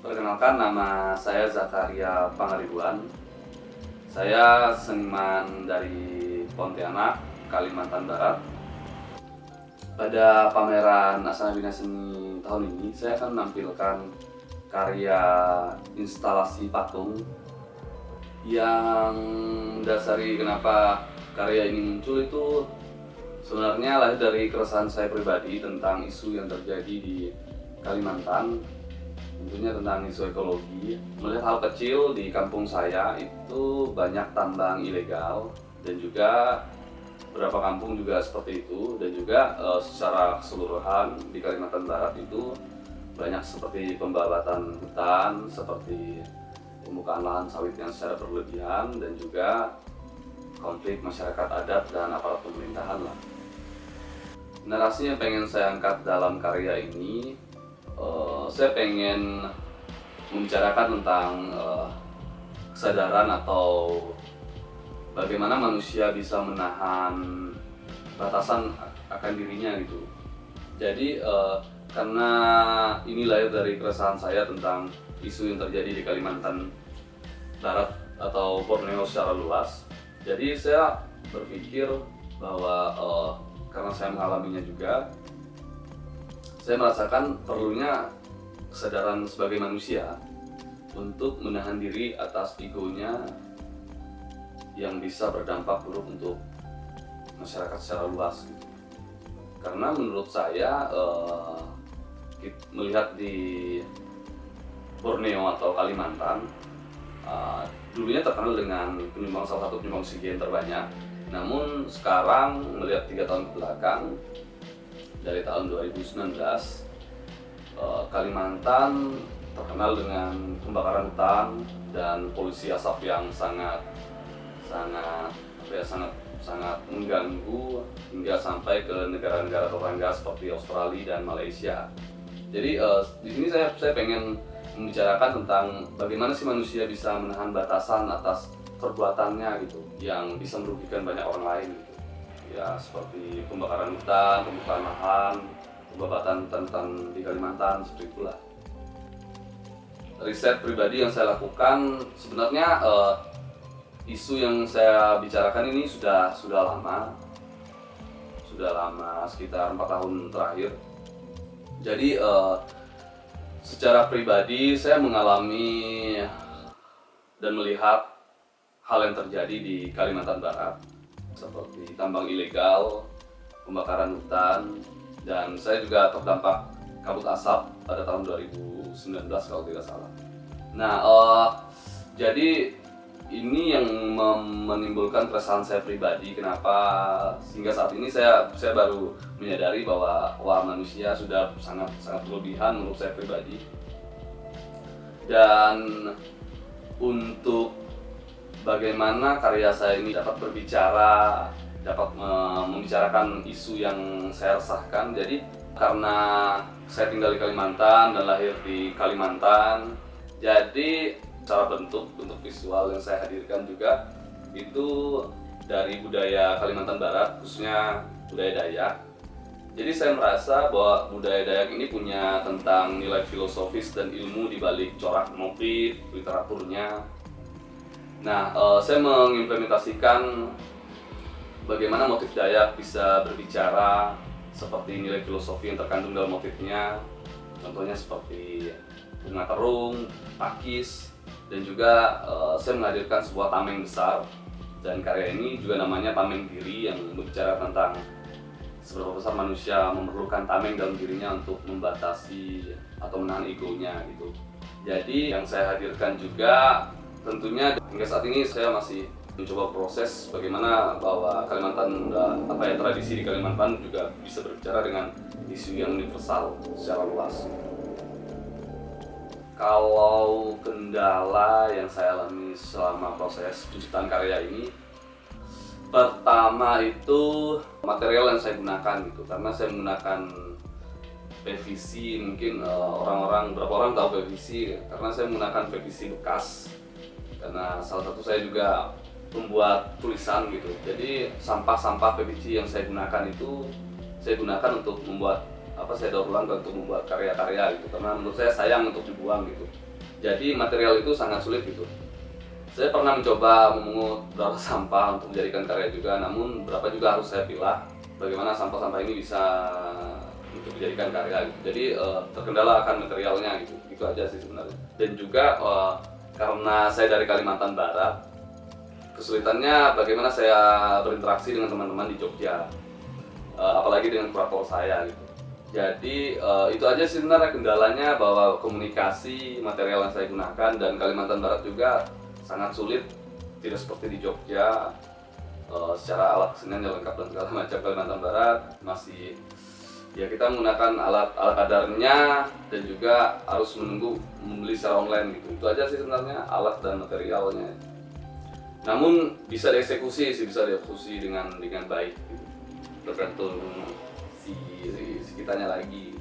Perkenalkan, nama saya Zakaria Pangaribuan. Saya seniman dari Pontianak, Kalimantan Barat. Pada pameran Asana Bina Seni tahun ini, saya akan menampilkan karya instalasi patung yang mendasari kenapa karya ini muncul itu sebenarnya lahir dari keresahan saya pribadi tentang isu yang terjadi di Kalimantan, tentunya tentang isu ekologi. Melihat hal kecil di kampung saya itu banyak tambang ilegal, dan juga beberapa kampung juga seperti itu, dan juga secara keseluruhan di Kalimantan Barat itu banyak seperti pembabatan hutan, seperti pembukaan lahan sawit yang secara berlebihan, dan juga konflik masyarakat adat dan aparat pemerintahan lah. Narasi yang pengen saya angkat dalam karya ini, saya pengen membicarakan tentang kesadaran atau bagaimana manusia bisa menahan batasan akan dirinya gitu. Jadi karena ini lahir dari keresahan saya tentang isu yang terjadi di Kalimantan Barat atau Borneo secara luas. Jadi saya berpikir bahwa karena saya mengalaminya juga, saya merasakan perlunya kesadaran sebagai manusia untuk menahan diri atas egonya yang bisa berdampak buruk untuk masyarakat secara luas gitu. Karena menurut saya melihat di Borneo atau Kalimantan, dulunya terkenal dengan salah satu penyumbang oksigen terbanyak. Namun sekarang melihat 3 tahun ke belakang, dari tahun 2019, Kalimantan terkenal dengan pembakaran hutan dan polusi asap yang sangat mengganggu hingga sampai ke negara-negara tetangga seperti Australia dan Malaysia. Jadi di sini saya pengen membicarakan tentang bagaimana sih manusia bisa menahan batasan atas perbuatannya gitu, yang bisa merugikan banyak orang lain gitu. Ya seperti pembakaran hutan, pembukaan lahan, pembabatan hutan di Kalimantan, seperti itulah. Riset pribadi yang saya lakukan, sebenarnya isu yang saya bicarakan ini sudah lama sekitar 4 tahun terakhir. Jadi secara pribadi saya mengalami dan melihat hal yang terjadi di Kalimantan Barat, seperti tambang ilegal, pembakaran hutan, dan saya juga terdampak kabut asap pada tahun 2019 kalau tidak salah. Nah, jadi ini yang menimbulkan keresahan saya pribadi, kenapa hingga saat ini saya baru menyadari bahwa manusia sudah sangat berlebihan menurut saya pribadi. Dan untuk bagaimana karya saya ini dapat berbicara, dapat membicarakan isu yang saya resahkan. Jadi karena saya tinggal di Kalimantan dan lahir di Kalimantan, jadi secara bentuk visual yang saya hadirkan juga itu dari budaya Kalimantan Barat, khususnya budaya Dayak. Jadi saya merasa bahwa budaya Dayak ini punya tentang nilai filosofis dan ilmu di balik corak motif, literaturnya. Nah, saya mengimplementasikan bagaimana motif Dayak bisa berbicara, seperti nilai filosofi yang terkandung dalam motifnya. Contohnya seperti bunga terung, pakis, dan juga saya menghadirkan sebuah tameng besar. Dan karya ini juga namanya Tameng Diri, yang berbicara tentang seberapa besar manusia memerlukan tameng dalam dirinya untuk membatasi atau menahan egonya gitu. Jadi yang saya hadirkan juga, tentunya hingga saat ini saya masih mencoba proses bagaimana bahwa Kalimantan, tradisi di Kalimantan juga bisa berbicara dengan isu yang universal secara luas. Kalau kendala yang saya alami selama proses penciptaan karya ini, pertama itu material yang saya gunakan gitu, karena saya menggunakan PVC. Mungkin beberapa orang tahu PVC karena saya menggunakan PVC bekas, karena salah satu saya juga membuat tulisan gitu. Jadi sampah PVC yang saya gunakan itu saya gunakan untuk membuat saya daur ulang untuk membuat karya-karya gitu, karena menurut saya sayang untuk dibuang gitu. Jadi material itu sangat sulit gitu. Saya pernah mencoba memungut beberapa sampah untuk menjadikan karya juga, namun beberapa juga harus saya pilah bagaimana sampah-sampah ini bisa untuk dijadikan karya gitu. Jadi terkendala akan materialnya gitu. Itu aja sih sebenarnya. Dan juga karena saya dari Kalimantan Barat, kesulitannya bagaimana saya berinteraksi dengan teman-teman di Jogja, apalagi dengan kurator saya gitu. Jadi itu aja sih sebenarnya kendalanya, bahwa komunikasi material yang saya gunakan, dan Kalimantan Barat juga sangat sulit, tidak seperti di Jogja. Secara alat kesenian yang lengkap dan segala macam. Kalimantan Barat masih ya kita menggunakan alat kadarnya, dan juga harus menunggu membeli secara online gitu. Itu aja sih sebenarnya alat dan materialnya. Namun bisa dieksekusi dengan baik gitu. Tergantung si kitanya lagi.